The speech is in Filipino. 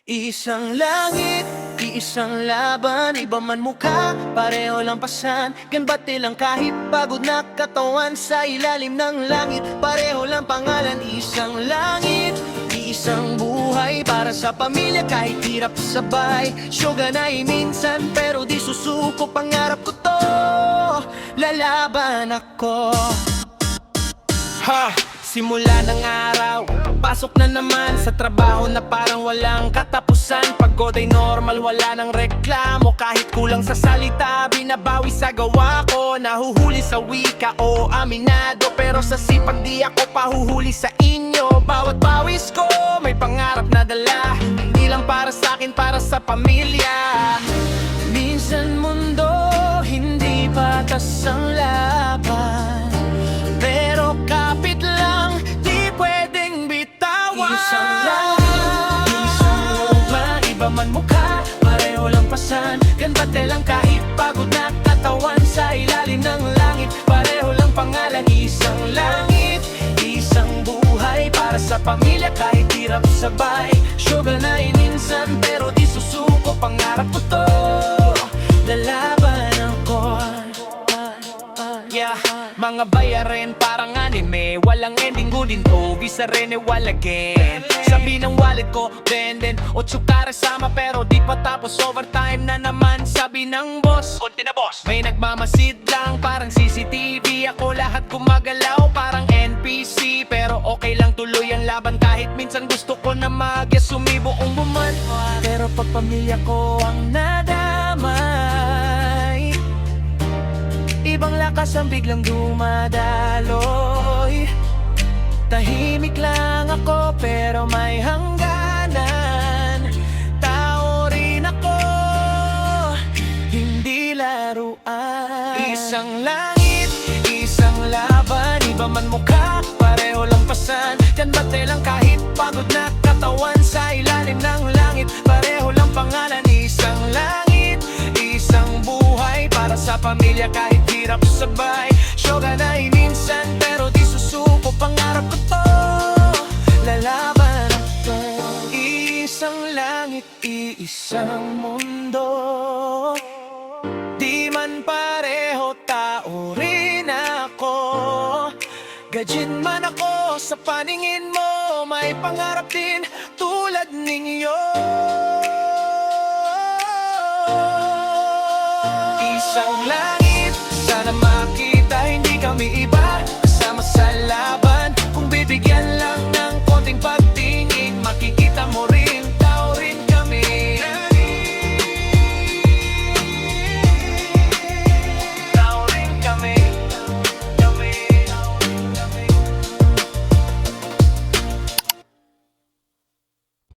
Isang langit, iisang laban, iba man mukha, pareho lang pasan. Ganbate lang kahit pagod na katawan sa ilalim ng langit. Pareho lang pangalan, isang langit, iisang buhay para sa pamilya kahit hirap sabay. Syoga na minsan pero di susuko, pangarap ko to, lalaban ako. Simula ng araw, pasok na naman sa trabaho na parang walang katapusan. Pagod ay normal, wala ng reklamo. Kahit kulang sa salita, binabawi sa gawa ko. Nahuhuli sa wika o aminado, pero sa sipag di ako pahuhuli sa inyo. Bawat pawis ko, may pangarap na dala. Hindi lang para sa akin, para sa pamilya. Minsan mundo, hindi patas ang laban, pero kapit lang, di pwedeng bitawan. Isang langit, isang lupa, iba man mukha, pareho lang pasan. Ganbate lang kahit pagod na katawan sa ilalim ng langit. Pareho lang pangalan, isang langit, isang buhay para sa pamilya kahit hirap sabay. Syoga na minsan pero di susuko, pangarap ko to, lalaban ako. Yeah, mga bayarin parang anime, walang ending, ngunit to visa rin wala again. Sabi ng wallet ko, benden 8 kare sama pero di pa tapos, overtime na naman. Sabi ng boss, konti na boss. May nagmamasid lang parang CCTV, ako lahat gumagalaw parang NPC. Pero okay lang, tuloy ang laban kahit minsan gusto ko na sumibuong buman. Pero pag pamilya ko ang nadamay, ibang lakas ang biglang dumadaloy. Tahimik lang ako pero may hangganan. Tao rin ako, hindi laruan. Isang langit, isang laban, iba man mukha, pareho lang pasan. Ganbate lang kahit pagod na katawan sa ilalim ng langit. Pareho lang pangalan, isang langit, isang buhay para sa pamilya kahit hirap sabay. Syoga na minsan pero di susuko, pangarap ko to, lalaban ako. Isang langit, iisang mundo, di man pareho, tao rin ako. Gadyan man ako sa paningin mo, may pangarap din tulad ninyo. Isang langit, sana makita hindi kami iba. Kasama sa laban, kung bibigyan lang